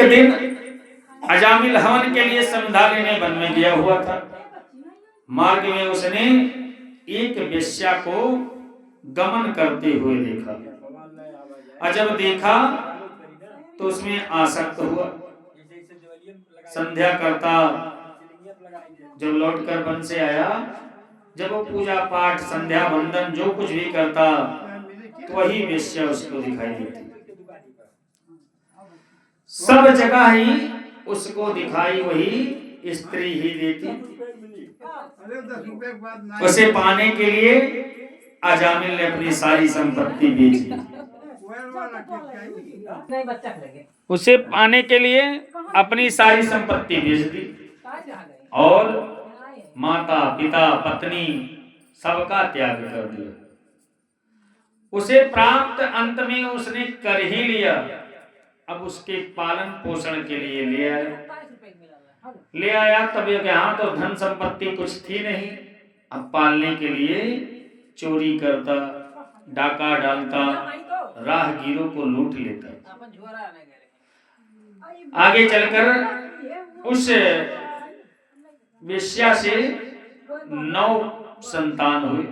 दिन अजामिल हवन के लिए संध्या लेने वन में गया हुआ था। मार्ग में उसने एक वेश्या को गमन करते हुए देखा, और जब देखा तो उसमें आसक्त हुआ। संध्या करता जब लौटकर वन से आया, जब वो पूजा पाठ संध्या वंदन जो कुछ भी करता तो वही वेश्या उसको दिखाई देती। सब जगह ही उसको दिखाई वही स्त्री ही देती। उसे पाने के लिए अजामिल ने अपनी सारी संपत्ति बेच दी। उसे पाने के लिए अपनी सारी संपत्ति बेच दी और माता पिता पत्नी सबका त्याग कर दिया। उसे प्राप्त अंत में उसने कर ही लिया। अब उसके पालन पोषण के लिए ले आया तब यहाँ तो धन संपत्ति कुछ थी नहीं। अब पालने के लिए चोरी करता, डाका डालता, राहगीरों को लूट लेता। आगे चलकर उस वेश्या से 9 संतान हुए।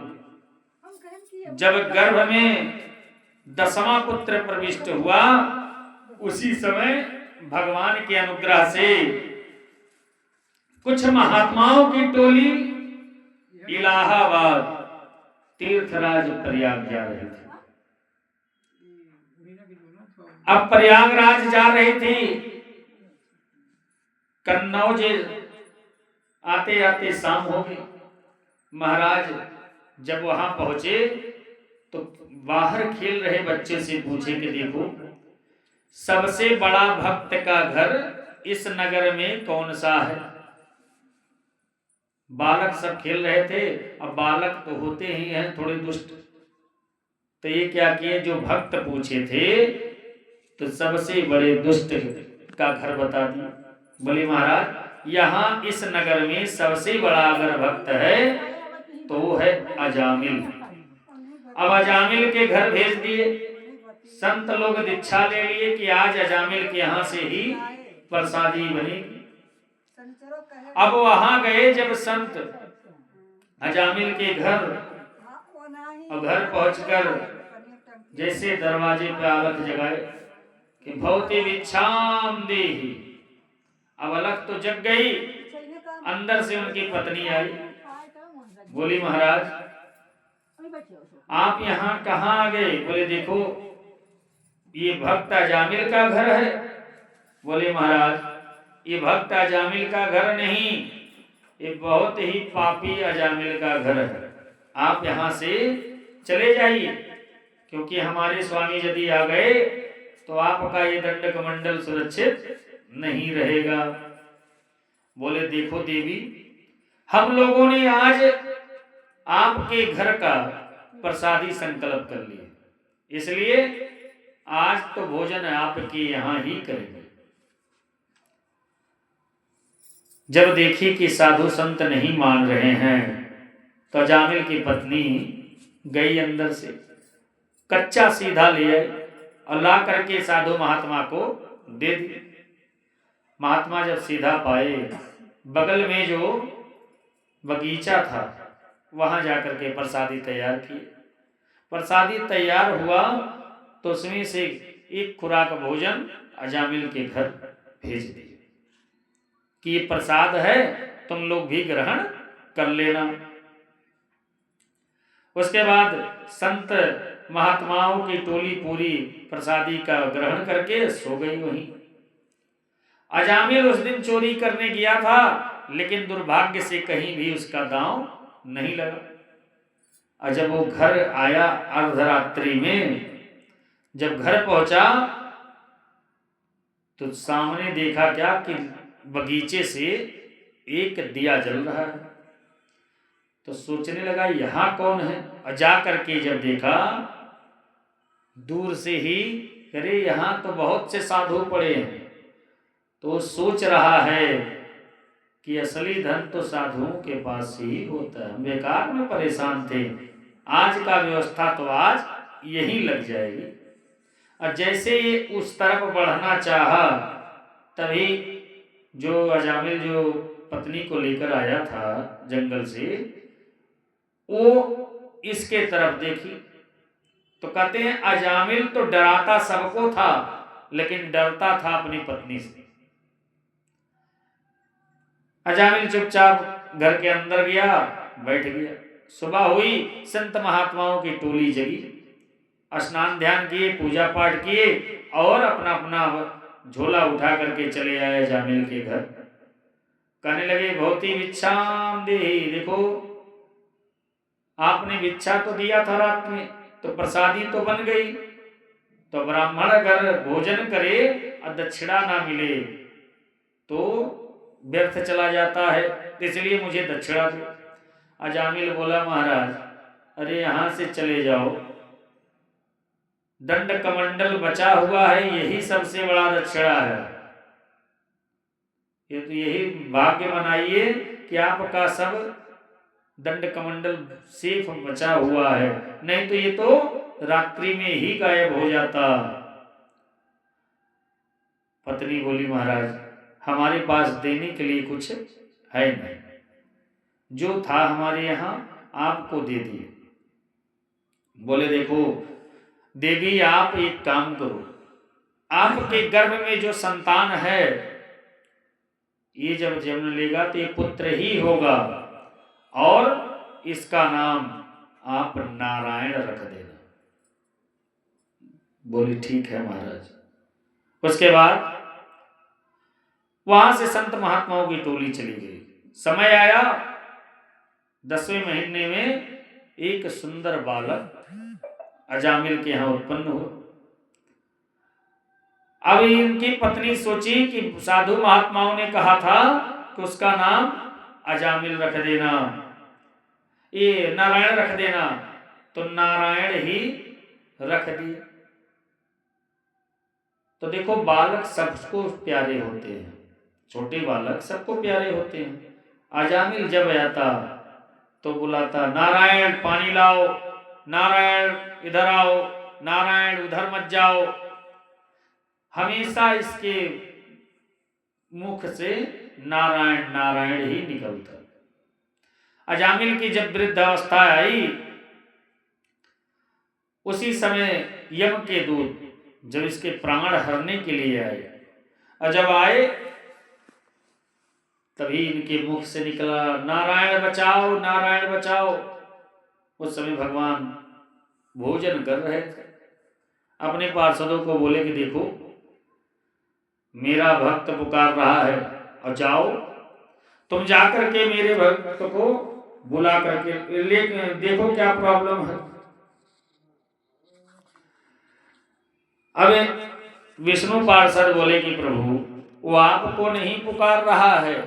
जब गर्भ में 10वां पुत्र प्रविष्ट हुआ, उसी समय भगवान के अनुग्रह से कुछ महात्माओं की टोली इलाहाबाद तीर्थराज प्रयाग जा रही थी। अब प्रयागराज जा रही थी, कन्नौज आते आते शाम हो गई। महाराज जब वहां पहुंचे तो बाहर खेल रहे बच्चे से पूछे कि देखो, सबसे बड़ा भक्त का घर इस नगर में कौन सा है? बालक सब खेल रहे थे। अब बालक तो होते ही हैं थोड़े दुष्ट, तो ये क्या किए, जो भक्त पूछे थे तो सबसे बड़े दुष्ट का घर बता दिया। बोले महाराज यहाँ इस नगर में सबसे बड़ा अगर भक्त है तो वो है अजामिल। अब अजामिल के घर भेज दिए। संत लोग दीक्षा ले लिए कि आज अजामिल के यहाँ से ही प्रसादी बनेगी। अब वहां गए जब संत अजामिल के घर, और घर पहुंचकर जैसे दरवाजे पे आलख जगाए कि भवती भिक्षाम देहि। अब अलख तो जग गई। अंदर से उनकी पत्नी आई, बोली महाराज आप यहाँ कहाँ आ गए? बोले देखो ये भक्त अजामिल का घर है। बोले महाराज ये भक्त अजामिल का घर नहीं, ये बहुत ही पापी अजामिल का घर है। आप यहाँ से चले जाइए, क्योंकि हमारे स्वामी यदि आ गए तो आपका ये दंड कमंडल सुरक्षित नहीं रहेगा। बोले देखो देवी, हम लोगों ने आज आपके घर का प्रसादी संकल्प कर लिया, इसलिए आज तो भोजन आपके यहाँ ही करेंगे। जब देखी कि साधु संत नहीं मान रहे हैं तो अजामिल की पत्नी गई अंदर से, कच्चा सीधा ले आई और ला करके साधु महात्मा को दे दी। महात्मा जब सीधा पाए, बगल में जो बगीचा था वहां जाकर के प्रसादी तैयार किए। प्रसादी तैयार हुआ तो उसमें से एक खुराक भोजन अजामिल के घर भेज दिए कि ये प्रसाद है, तुम लोग भी ग्रहण कर लेना। उसके बाद संत महात्माओं की टोली पूरी प्रसादी का ग्रहण करके सो गई वहीं। अजामिल उस दिन चोरी करने गया था, लेकिन दुर्भाग्य से कहीं भी उसका दांव नहीं लगा। और जब वो घर आया अर्धरात्रि में, जब घर पहुंचा तो सामने देखा क्या कि बगीचे से एक दिया जल रहा है। तो सोचने लगा यहाँ कौन है, और जा करके जब देखा दूर से ही, अरे यहाँ तो बहुत से साधु पड़े हैं। तो सोच रहा है कि असली धन तो साधुओं के पास ही होता है, बेकार में परेशान थे, आज का व्यवस्था तो आज यही लग जाएगी। और जैसे ये उस तरफ बढ़ना चाहा तभी जो अजामिल जो पत्नी को लेकर आया था जंगल से, वो इसके तरफ देखी तो कहते हैं अजामिल तो डराता सबको था, लेकिन डरता था अपनी पत्नी से। अजामिल चुपचाप घर के अंदर गया, बैठ गया। सुबह हुई, संत महात्माओं की टोली जगी, स्नान ध्यान किए, पूजा पाठ किए और अपना अपना झोला उठा करके चले आए अजामिल के घर। कहने लगे भवती भिक्षाम देहि, देखो आपने भिक्षा तो दिया था रात में, तो प्रसादी तो बन गई, तो ब्राह्मण अगर भोजन करे और दक्षिणा ना मिले तो व्यर्थ चला जाता है, इसलिए मुझे दक्षिणा दो। अजामिल बोला महाराज अरे यहाँ से चले जाओ, दंड कमंडल बचा हुआ है, यही सबसे बड़ा दक्षिणा है। ये तो यही भाग्य बनाइए कि आपका सब दंड कमंडल सेफ बचा हुआ है, नहीं तो ये तो रात्रि में ही गायब हो जाता। पत्नी बोली महाराज हमारे पास देने के लिए कुछ है नहीं, जो था हमारे यहाँ आपको दे दिए। बोले देखो देवी आप एक काम करो, आपके गर्भ में जो संतान है ये जब जन्म लेगा तो ये पुत्र ही होगा, और इसका नाम आप नारायण रख देना। बोली ठीक है महाराज। उसके बाद वहां से संत महात्माओं की टोली चली गई। समय आया 10वें महीने में एक सुंदर बालक अजामिल के यहाँ उत्पन्न हुआ। अब इनकी पत्नी सोची कि साधु महात्माओं ने कहा था कि उसका नाम अजामिल रख देना, ये नारायण रख देना, तो नारायण ही रख दिया। तो देखो बालक सबको प्यारे होते हैं, छोटे बालक सबको प्यारे होते हैं। अजामिल जब आता तो बुलाता नारायण पानी लाओ, नारायण इधर आओ, नारायण उधर मत जाओ, हमेशा इसके मुख से नारायण नारायण ही निकलता। अजामिल की जब वृद्धावस्था आई उसी समय यम के दूत जब इसके प्राण हरने के लिए आए, और जब आए तभी इनके मुख से निकला नारायण बचाओ, नारायण बचाओ। उस समय भगवान भोजन कर रहे थे। अपने पार्षदों को बोले कि देखो मेरा भक्त पुकार रहा है, और जाओ तुम जाकर के मेरे भक्त को बुला करके ले देखो क्या प्रॉब्लम है। अब विष्णु पार्षद बोले कि प्रभु वो आपको नहीं पुकार रहा है,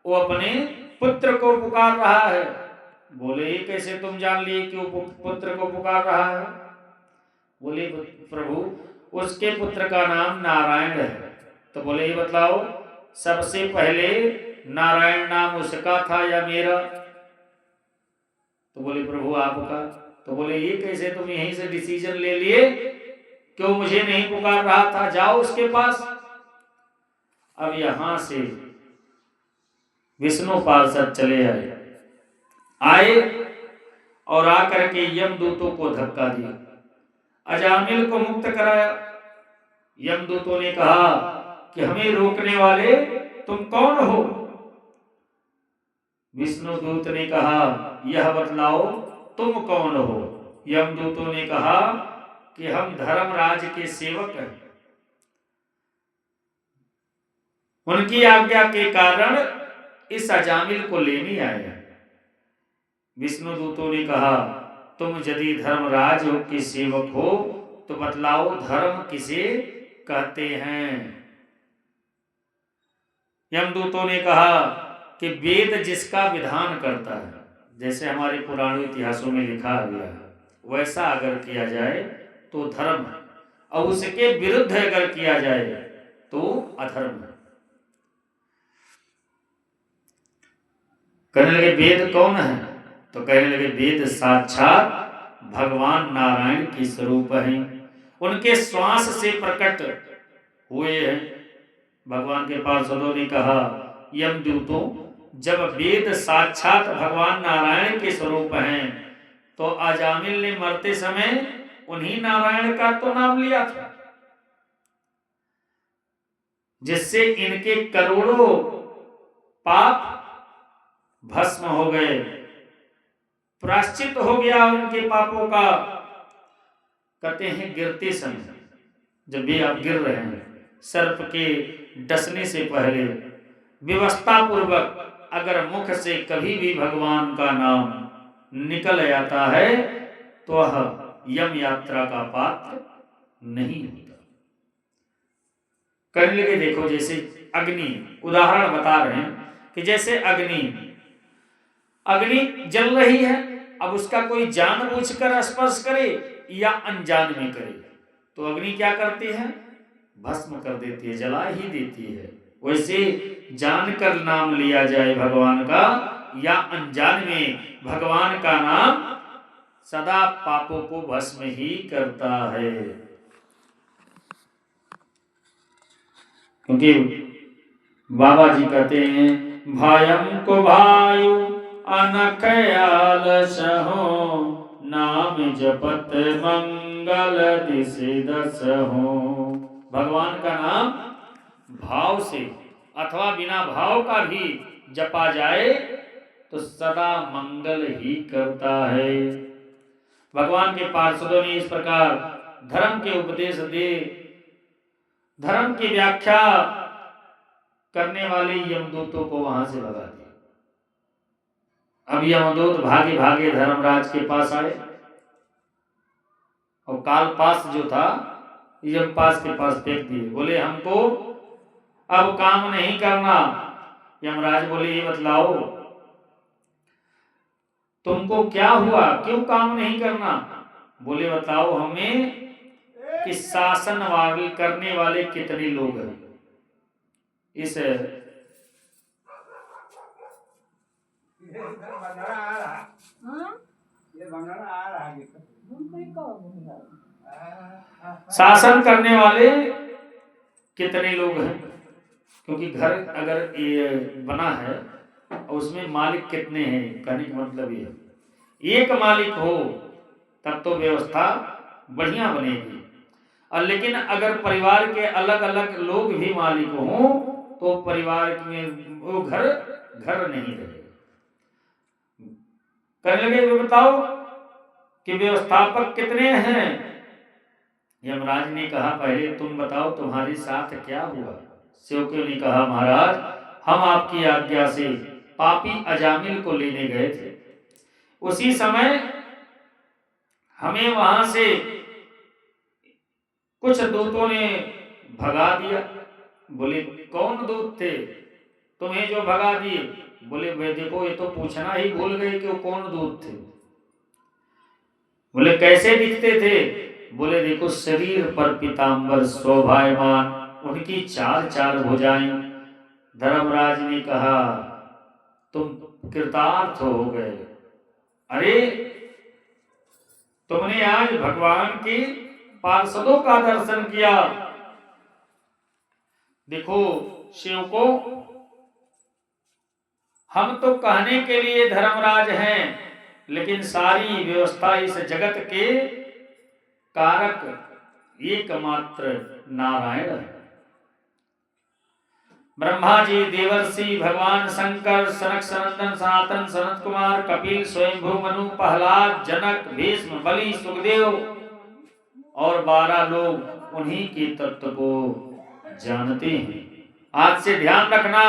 वो अपने पुत्र को पुकार रहा है। बोले कैसे तुम जान लिए कि वो पुत्र को पुकार रहा है? बोले प्रभु उसके पुत्र का नाम नारायण है। तो बोले ये बतलाओ सबसे पहले नारायण नाम उसका था या मेरा? तो बोले प्रभु आपका। तो बोले ये कैसे तुम यहीं से डिसीजन ले लिए, क्यों मुझे नहीं पुकार रहा था, जाओ उसके पास। अब यहां से विष्णु पार्षद चले आए और आकर के यमदूतों को धक्का दिया, अजामिल को मुक्त कराया। यमदूतों ने कहा कि हमें रोकने वाले तुम कौन हो? विष्णु दूत ने कहा यह बतलाओ तुम कौन हो? यमदूतों ने कहा कि हम धर्मराज के सेवक हैं, उनकी आज्ञा के कारण इस अजामिल को लेने आए। विष्णु दूतों ने कहा तुम यदि धर्मराज के सेवक हो तो बतलाओ धर्म किसे कहते हैं? यमदूतों ने कहा कि वेद जिसका विधान करता है, जैसे हमारे पुराणों इतिहासों में लिखा गया है वैसा अगर किया जाए तो धर्म है, और उसके विरुद्ध अगर किया जाए तो अधर्म है। कहने लगे वेद कौन है? तो कहने लगे वेद साक्षात भगवान नारायण की स्वरूप है, उनके श्वास से प्रकट हुए हैं। भगवान के पार्षदों ने कहा, यमदूतों, जब वेद साक्षात भगवान नारायण के स्वरूप हैं तो अजामिल ने मरते समय उन्हीं नारायण का तो नाम लिया था, जिससे इनके करोड़ों पाप भस्म हो गए, प्रायश्चित हो गया उनके पापों का। कहते हैं गिरते समय, जब भी आप गिर रहे हैं, सर्प के डसने से पहले व्यवस्था पूर्वक अगर मुख से कभी भी भगवान का नाम निकल जाता है तो वह यम यात्रा का पात्र नहीं होता। करने लगे, देखो जैसे अग्नि, उदाहरण बता रहे हैं कि जैसे अग्नि जल रही है, अब उसका कोई जानबूझकर स्पर्श करे या अनजान में करे तो अग्नि क्या करती है, भस्म कर देती है, जला ही देती है। वैसे जानकर नाम लिया जाए भगवान का या अनजान में, भगवान का नाम सदा पापों को भस्म ही करता है। क्योंकि बाबा जी कहते हैं, भायम को भायु अनखयाल सहो, नाम जपत मंगल दिशे दस हो। भगवान का नाम भाव से अथवा बिना भाव का भी जपा जाए तो सदा मंगल ही करता है। भगवान के पार्षदों ने इस प्रकार धर्म के उपदेश दे, धर्म की व्याख्या करने वाले यमदूतों को वहां से भगा दिया। अब यमदूत भागे भागे धर्मराज के पास आए और कालपास जो था यमपास के पास फेंक दिए। बोले हमको अब काम नहीं करना। यमराज बोले ये बतलाओ तुमको क्या हुआ, क्यों काम नहीं करना? बोले बताओ हमें कि शासन वाले करने वाले कितने लोग हैं। इस शासन करने वाले कितने लोग हैं, क्योंकि घर अगर ये बना है और उसमें मालिक कितने हैं, कहने का मतलब ये एक मालिक हो तब तो व्यवस्था बढ़िया बनेगी। और लेकिन अगर परिवार के अलग अलग लोग भी मालिक हों तो परिवार में वो घर नहीं रहेगा। कहने लगे बताओ कि व्यवस्थापक कितने हैं? यमराज ने कहा पहले तुम बताओ तुम्हारे साथ क्या हुआ। सेवकों ने कहा महाराज हम आपकी आज्ञा से पापी अजामिल को लेने गए थे, उसी समय हमें वहां से कुछ दूतों ने भगा दिया। बोले कौन दूत थे तुम्हें जो भगा दिए? बोले भाई देखो ये तो पूछना ही भूल गए कि वो कौन दूत थे। बोले कैसे दिखते थे? बोले देखो शरीर पर पीतांबर शोभायमान, उनकी चार भुजाएं। धर्मराज ने कहा तुम कृतार्थ हो गए। अरे तुमने आज भगवान के पार्षदों का दर्शन किया। देखो सेवकों, हम तो कहने के लिए धर्मराज हैं, लेकिन सारी व्यवस्था इस जगत के कारक एकमात्र नारायण है। ब्रह्मा जी, देवर्षि, भगवान शंकर, सनक सनंदन, सनातन, सनत कुमार, कपिल, स्वयंभू, मनु, प्रहलाद, जनक, भीष्म, बलि, सुखदेव और 12 लोग उन्हीं के तत्व को जानते हैं। आज से ध्यान रखना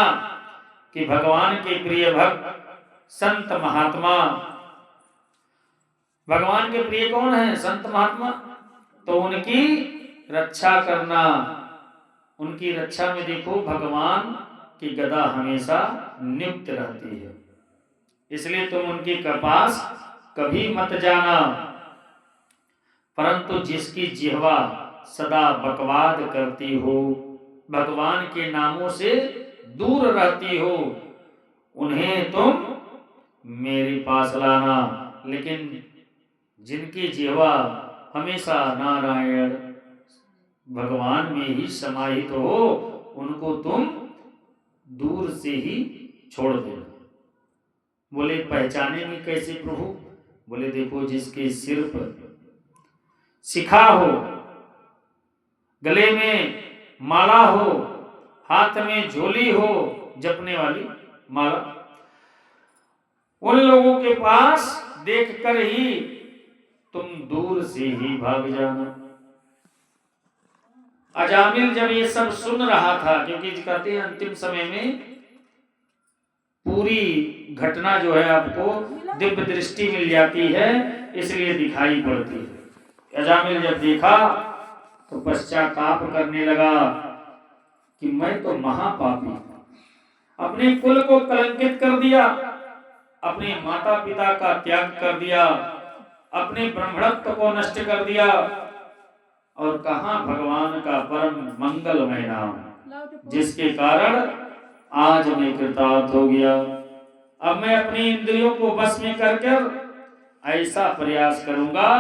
कि भगवान के प्रिय भक्त संत महात्मा, भगवान के प्रिय कौन है? संत महात्मा। तो उनकी रक्षा करना, उनकी रक्षा में देखो भगवान की गदा हमेशा नियुक्त रहती है, इसलिए तुम उनके पास कभी मत जाना। परंतु जिसकी जिह्वा सदा बकवाद करती हो, भगवान के नामों से दूर रहती हो, उन्हें तुम मेरे पास लाना। लेकिन जिनकी जिह्वा हमेशा नारायण भगवान में ही समाहित हो, उनको तुम दूर से ही छोड़ देना। बोले पहचानेंगे कैसे प्रभु? बोले देखो, जिसके सिर पर शिखा हो, गले में माला हो, हाथ में झोली हो जपने वाली माला, उन लोगों के पास देखकर ही तुम दूर से ही भाग जाना। अजामिल जब ये सब सुन रहा था, क्योंकि कहते हैं अंतिम समय में पूरी घटना जो है आपको दिव्य दृष्टि मिल जाती है, इसलिए दिखाई पड़ती है। अजामिल जब देखा तो पश्चाताप करने लगा कि मैं तो महापापी, अपने कुल को कलंकित कर दिया, अपने माता पिता का त्याग कर दिया, अपने ब्रह्मणत्व को नष्ट कर दिया, और कहा भगवान का परम मंगलमय नाम, जिसके कारण आज मैं कृतार्थ हो गया। अब मैं अपनी इंद्रियों को बस में कर ऐसा प्रयास करूंगा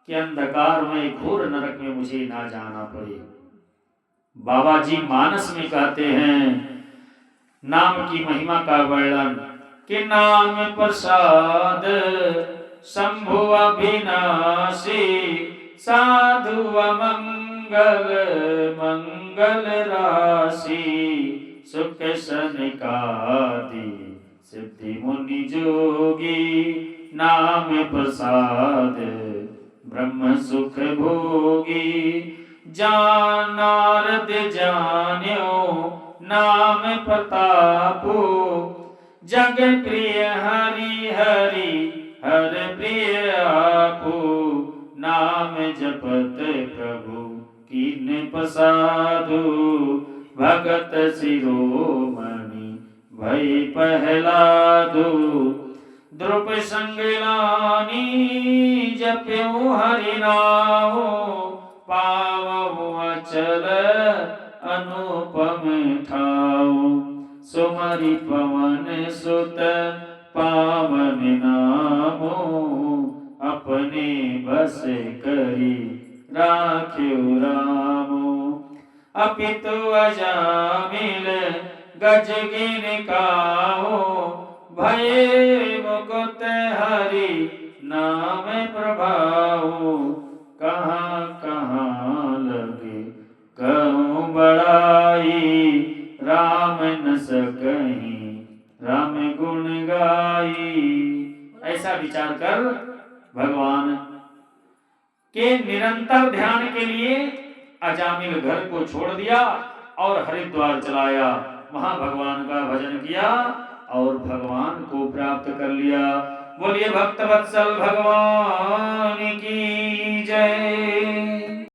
कि अंधकार में घोर नरक में मुझे ना जाना पड़े। बाबा जी मानस में कहते हैं नाम की महिमा का वर्णन कि नाम प्रसाद शंभु अविनाशी, साधु मंगल मंगल राशि, सुख सनिकादि सिद्धि मुनि जोगी, नाम प्रसाद ब्रह्म सुख भोगी, जान नारद जान्यो नाम प्रतापो, जग प्रिय हरि हरि हर प्रिय आपो, नाम जपत प्रभु कीन प्रसादु, भगत शिरोमणि भई पहलादु, द्रुप संगलानी जप्यो हरि नामो, पावहु अचल अनुपम ठाओ, सुमरि पवन सुत पावन नामो, अपने बस करी राख्यो रामो, अपितु अजामिल गजगिन काहो, भये मुकुत हरि नाम प्रभाओ, कहाँ कहाँ लगे कहूँ बड़ाई, राम न सकहीं राम गुण गाई। ऐसा विचार कर भगवान के निरंतर ध्यान के लिए अजामिल घर को छोड़ दिया और हरिद्वार चलाया, वहां भगवान का भजन किया और भगवान को प्राप्त कर लिया। बोलिए भक्त वत्सल भगवान की